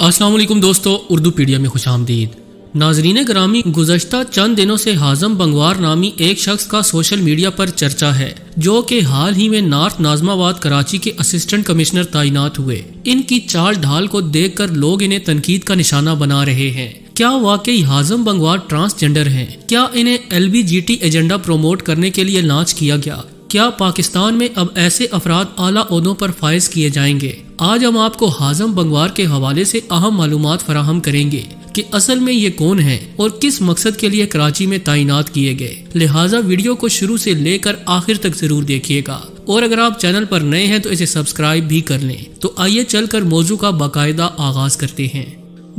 अस्सलाम वालेकुम दोस्तों, उर्दू पीडिया में खुश आमदीद। नाजरीन ग्रामी, गुज़श्ता चंद दिनों से हाज़म बंगवार नामी एक शख्स का सोशल मीडिया पर चर्चा है, जो कि हाल ही में नॉर्थ नाज़माबाद कराची के असिस्टेंट कमिश्नर तैनात हुए। इनकी चाल ढाल को देखकर लोग इन्हें तनकीद का निशाना बना रहे हैं। क्या वाकई हाज़म बंगवार ट्रांसजेंडर हैं? क्या इन्हें LBGT एजेंडा प्रमोट करने के लिए लॉन्च किया गया? क्या पाकिस्तान में अब ऐसे अफराद आला ओहदों पर फाइज किए जाएंगे? आज हम आपको हाज़म बंगवार के हवाले से अहम मालूमात फराहम करेंगे कि असल में ये कौन है और किस मकसद के लिए कराची में तैनात किए गए। लिहाजा वीडियो को शुरू से लेकर आखिर तक जरूर देखिएगा, और अगर आप चैनल पर नए हैं तो इसे सब्सक्राइब भी कर लें। तो आइए चलकर मौजू का बाकायदा आगाज करते हैं।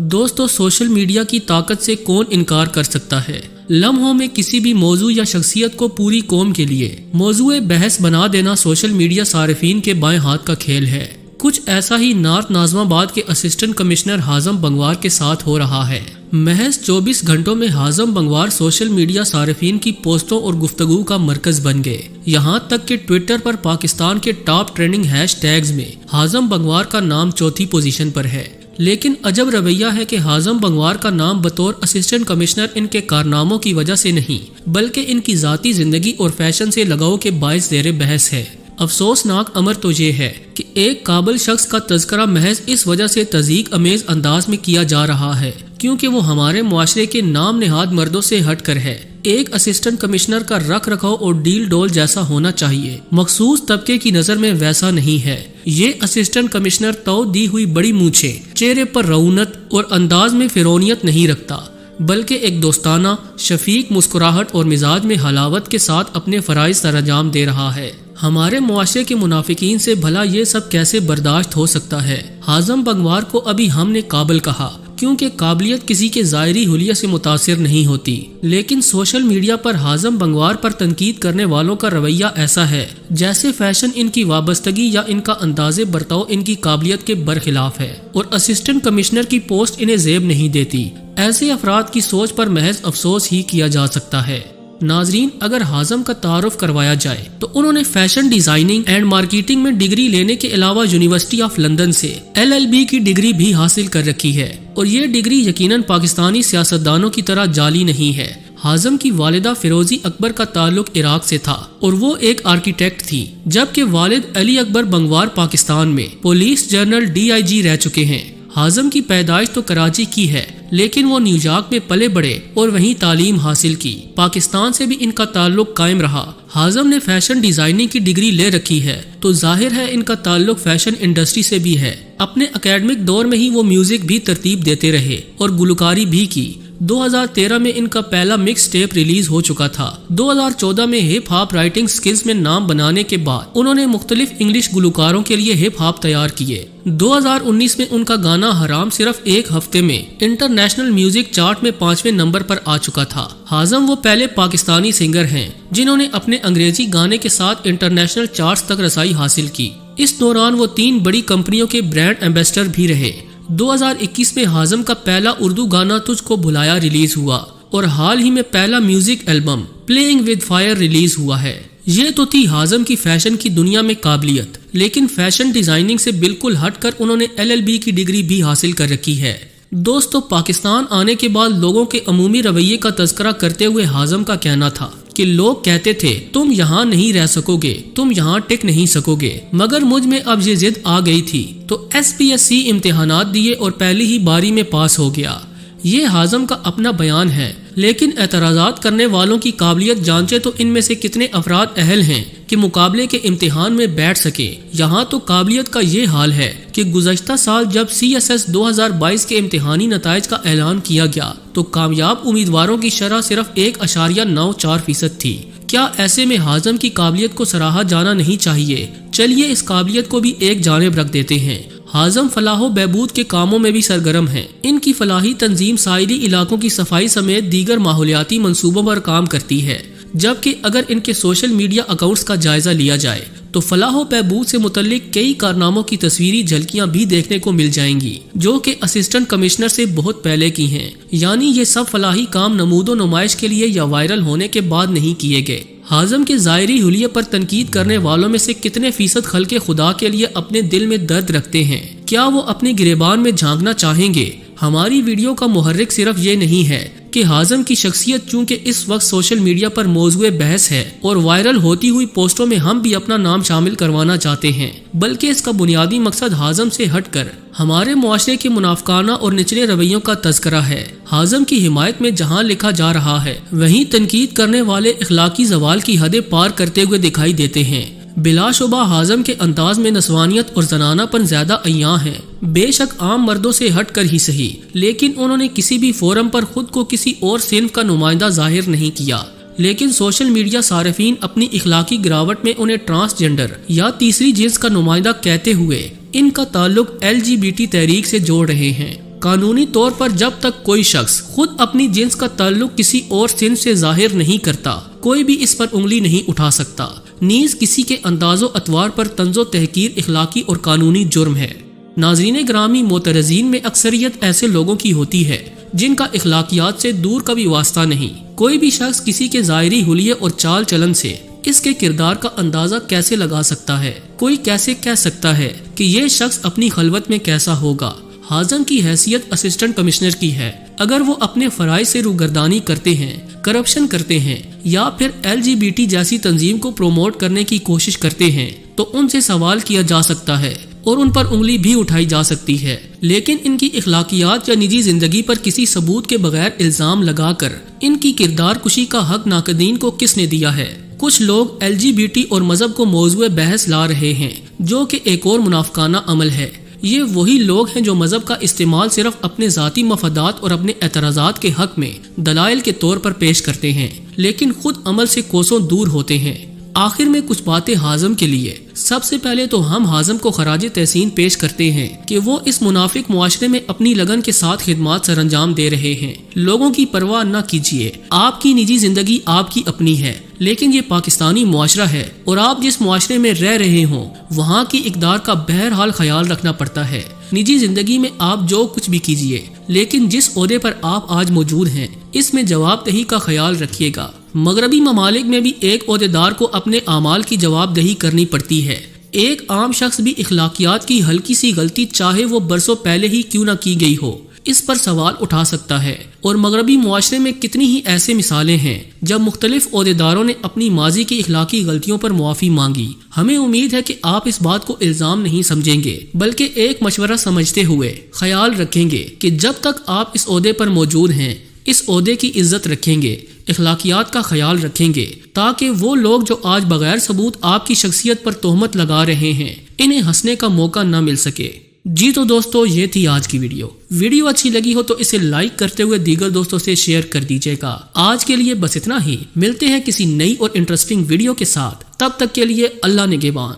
दोस्तों, सोशल मीडिया की ताकत से कौन इनकार कर सकता है। लम्हों में किसी भी मौजू या शख्सियत को पूरी कौम के लिए मौजूए बहस बना देना सोशल मीडिया सारिफीन के बाएं हाथ का खेल है। कुछ ऐसा ही नॉर्थ नाज़माबाद के असिस्टेंट कमिश्नर हाज़म बंगवार के साथ हो रहा है। महज 24 घंटों में हाज़म बंगवार सोशल मीडिया सारिफीन की पोस्टों और गुफ्तगू का मरकज बन गए। यहाँ तक कि ट्विटर पर पाकिस्तान के टॉप ट्रेंडिंग हैशटैग्स में हाज़म बंगवार का नाम चौथी पोजीशन पर है। लेकिन अजब रवैया है कि हाज़म बंगवार का नाम बतौर असिस्टेंट कमिश्नर इनके कारनामों की वजह से नहीं, बल्कि इनकी जाती जिंदगी और फैशन से लगाव के बायस ज़ेरे बहस है। अफसोसनाक अमर तो ये है कि एक काबिल शख्स का तज़किरा महज इस वजह से तज़ीक अमेज अंदाज में किया जा रहा है क्योंकि वो हमारे मुआशरे के नाम निहाद मर्दों से हट कर है। एक असिस्टेंट कमिश्नर का रख रखाव और डील डोल जैसा होना चाहिए, मखसूस तबके की नजर में वैसा नहीं है। ये असिस्टेंट कमिश्नर तो दी हुई बड़ी मूछे, चेहरे पर रौनक और अंदाज में फिरौनियत नहीं रखता, बल्कि एक दोस्ताना शफीक मुस्कुराहट और मिजाज में हलावत के साथ अपने फराइज सरंजाम दे रहा है। हमारे मुआशरे के मुनाफिकीन से भला ये सब कैसे बर्दाश्त हो सकता है। हाज़म बंगवार को अभी हमने काबिल कहा क्योंकि काबिलियत किसी के ज़ाहिरी हुलिया से मुतासिर नहीं होती, लेकिन सोशल मीडिया पर हाज़म बंगवार पर तनकीद करने वालों का रवैया ऐसा है जैसे फैशन इनकी वाबस्तगी या इनका अंदाज़े बर्ताव इनकी काबिलियत के बरखिलाफ है और असिस्टेंट कमिश्नर की पोस्ट इन्हें ज़ेब नहीं देती। ऐसे अफराद की सोच पर महज अफसोस ही किया जा सकता है। नाजरीन, अगर हाज़म का तारुफ करवाया जाए तो उन्होंने फैशन डिजाइनिंग एंड मार्केटिंग में डिग्री लेने के अलावा यूनिवर्सिटी ऑफ लंदन से LLB की डिग्री भी हासिल कर रखी है, और ये डिग्री यकीनन पाकिस्तानी सियासतदानों की तरह जाली नहीं है। हाज़म की वालिदा फिरोजी अकबर का ताल्लुक इराक से था और वो एक आर्किटेक्ट थी, जबकि वालिद अली अकबर बंगवार पाकिस्तान में पुलिस जनरल DIG रह चुके हैं। हाज़म की पैदाइश तो कराची की है, लेकिन वो न्यूयॉर्क में पले बड़े और वहीं तालीम हासिल की। पाकिस्तान से भी इनका ताल्लुक कायम रहा। हाज़म ने फैशन डिजाइनिंग की डिग्री ले रखी है, तो जाहिर है इनका ताल्लुक फैशन इंडस्ट्री से भी है। अपने एकेडमिक दौर में ही वो म्यूजिक भी तरतीब देते रहे और गुलकारी भी की। 2013 में इनका पहला मिक्स टेप रिलीज हो चुका था। 2014 में हिप हॉप राइटिंग स्किल्स में नाम बनाने के बाद उन्होंने मुख्तलिफ इंग्लिश गुलकारों के लिए हिप हॉप तैयार किए। 2019 में उनका गाना हराम सिर्फ एक हफ्ते में इंटरनेशनल म्यूजिक चार्ट में 5वें नंबर पर आ चुका था। हाज़म वो पहले पाकिस्तानी सिंगर हैं जिन्होंने अपने अंग्रेजी गाने के साथ इंटरनेशनल चार्ट्स तक रसाई हासिल की। इस दौरान वो 3 बड़ी कंपनियों के ब्रांड एम्बेसडर भी रहे। 2021 में हाज़म का पहला उर्दू गाना तुझको भुलाया रिलीज हुआ और हाल ही में पहला music album playing with fire release हुआ है। ये तो थी हाज़म की फैशन की दुनिया में काबिलियत, लेकिन फैशन डिजाइनिंग से बिल्कुल हटकर उन्होंने LLB की डिग्री भी हासिल कर रखी है। दोस्तों, पाकिस्तान आने के बाद लोगों के अमूमी रवैये का तज़किरा करते हुए हाज़म का कहना था कि लोग कहते थे तुम यहाँ नहीं रह सकोगे, तुम यहाँ टिक नहीं सकोगे, मगर मुझ में अब ये जिद आ गई थी तो SPSC इम्तिहानात दिए और पहली ही बारी में पास हो गया। ये हाज़म का अपना बयान है, लेकिन एतराज़ात करने वालों की काबिलियत जांचे तो इनमें से कितने अफराद अहल हैं कि मुकाबले के इम्तिहान में बैठ सके। यहाँ तो काबिलियत का ये हाल है कि गुज़श्ता साल जब CSS 2022 के इम्तिहानी नताइज का ऐलान किया गया तो कामयाब उम्मीदवारों की शरह सिर्फ 1.94% थी। क्या ऐसे में हाज़म की काबिलियत को सराहा जाना नहीं चाहिए? चलिए इस काबिलियत को भी एक जानिब रख देते हैं। हाज़म फलाहो बहबूद के कामों में भी सरगर्म हैं। इनकी फलाही तंजीम साइली इलाकों की सफाई समेत दीगर माहौलियाती मंसूबों पर काम करती है, जबकि अगर इनके सोशल मीडिया अकाउंट्स का जायजा लिया जाए तो फलाहो बहबूद से मुतल्लिक कई कारनामों की तस्वीरी झलकियां भी देखने को मिल जाएंगी, जो कि असिस्टेंट कमिश्नर से बहुत पहले की हैं। यानी ये सब फलाही काम नमूदो नुमाइश के लिए या वायरल होने के बाद नहीं किए गए। हाज़म के ज़ाहिरी हुलिये पर तनकीद करने वालों में से कितने फीसद खल्के खुदा के लिए अपने दिल में दर्द रखते हैं? کیا وہ اپنے گریبان میں جھانکنا چاہیں گے؟ ہماری ویڈیو کا محرک صرف یہ نہیں ہے کہ ہاضم کی شخصیت چونکہ اس وقت سوشل میڈیا پر موضوع بحث ہے اور وائرل ہوتی ہوئی پوسٹوں میں ہم بھی اپنا نام شامل کروانا چاہتے ہیں، بلکہ اس کا بنیادی مقصد ہاضم سے ہٹ کر ہمارے معاشرے کے منافقانہ اور نچلے رویوں کا تذکرہ ہے۔ ہاضم کی حمایت میں جہاں لکھا جا رہا ہے وہیں تنقید کرنے والے اخلاقی زوال کی حدیں پار کرتے ہوئے دکھائی دیتے ہیں۔ بلا شبہ ہاضم کے انداز میں نسوانیت اور زنانہ پن زیادہ عیاں ہیں، بے شک عام مردوں سے ہٹ کر ہی صحیح، لیکن انہوں نے کسی بھی فورم پر خود کو کسی اور صنف کا نمائندہ ظاہر نہیں کیا۔ لیکن سوشل میڈیا صارفین اپنی اخلاقی گراوٹ میں انہیں ٹرانسجنڈر یا تیسری جنس کا نمائندہ کہتے ہوئے ان کا تعلق LGBT تحریک سے جوڑ رہے ہیں۔ قانونی طور پر جب تک کوئی شخص خود اپنی جنس کا تعلق کسی اور صنف سے ظاہر نہیں کرتا، کوئی بھی اس پر انگلی نہیں اٹھا سکتا۔ نیز کسی کے انداز و اطوار پر طنز و تحقیر اخلاقی اور قانونی جرم ہے۔ ناظرین گرامی، معترضین میں اکثریت ایسے لوگوں کی ہوتی ہے جن کا اخلاقیات سے دور کا بھی واسطہ نہیں۔ کوئی بھی شخص کسی کے ظاہری حلیے اور چال چلن سے اس کے کردار کا اندازہ کیسے لگا سکتا ہے؟ کوئی کیسے کہہ سکتا ہے کہ یہ شخص اپنی خلوت میں کیسا ہوگا؟ ہاضم کی حیثیت اسسٹنٹ کمشنر کی ہے، اگر وہ اپنے فرائض سے روگردانی کرتے ہیں، کرپشن کرتے ہیں یا پھر LGBT جیسی تنظیم کو پروموٹ کرنے کی کوشش کرتے ہیں تو ان سے سوال کیا جا سکتا ہے اور ان پر انگلی بھی اٹھائی جا سکتی ہے، لیکن ان کی اخلاقیات یا نجی زندگی پر کسی ثبوت کے بغیر الزام لگا کر ان کی کردار کشی کا حق ناقدین کو کس نے دیا ہے؟ کچھ لوگ LGBT اور مذہب کو موضوع بحث لا رہے ہیں، جو کہ ایک اور منافقانہ عمل ہے۔ یہ وہی لوگ ہیں جو مذہب کا استعمال صرف اپنے ذاتی مفادات اور اپنے اعتراضات کے حق میں دلائل کے طور پر پیش کرتے ہیں، لیکن خود عمل سے کوسوں دور ہوتے ہیں۔ آخر میں کچھ باتیں ہاضم کے لیے۔ سب سے پہلے تو ہم ہاضم کو خراج تحسین پیش کرتے ہیں کہ وہ اس منافق معاشرے میں اپنی لگن کے ساتھ خدمات سر انجام دے رہے ہیں۔ لوگوں کی پرواہ نہ کیجیے، آپ کی نجی زندگی آپ کی اپنی ہے، لیکن یہ پاکستانی معاشرہ ہے اور آپ جس معاشرے میں رہ رہے ہوں وہاں کی اقدار کا بہرحال خیال رکھنا پڑتا ہے۔ نجی زندگی میں آپ جو کچھ بھی کیجیے، لیکن جس عہدے پر آپ آج موجود ہیں اس میں جواب دہی کا خیال رکھیے گا۔ مغربی ممالک میں بھی ایک عہدیدار کو اپنے اعمال کی جواب دہی کرنی پڑتی ہے۔ ایک عام شخص بھی اخلاقیات کی ہلکی سی غلطی چاہے وہ برسوں پہلے ہی کیوں نہ کی گئی ہو اس پر سوال اٹھا سکتا ہے، اور مغربی معاشرے میں کتنی ہی ایسے مثالیں ہیں جب مختلف عہدیداروں نے اپنی ماضی کی اخلاقی غلطیوں پر معافی مانگی۔ ہمیں امید ہے کہ آپ اس بات کو الزام نہیں سمجھیں گے بلکہ ایک مشورہ سمجھتے ہوئے خیال رکھیں گے کہ جب تک آپ اس عہدے پر موجود ہیں اس عہدے کی عزت رکھیں گے، اخلاقیات کا خیال رکھیں گے، تاکہ وہ لوگ جو آج بغیر ثبوت آپ کی شخصیت پر تہمت لگا رہے ہیں انہیں ہنسنے کا موقع نہ مل سکے۔ جی تو دوستو، یہ تھی آج کی ویڈیو اچھی لگی ہو تو اسے لائک کرتے ہوئے دیگر دوستوں سے شیئر کر دیجیے گا۔ آج کے لیے بس اتنا ہی، ملتے ہیں کسی نئی اور انٹرسٹنگ ویڈیو کے ساتھ، تب تک کے لیے اللہ نگہبان۔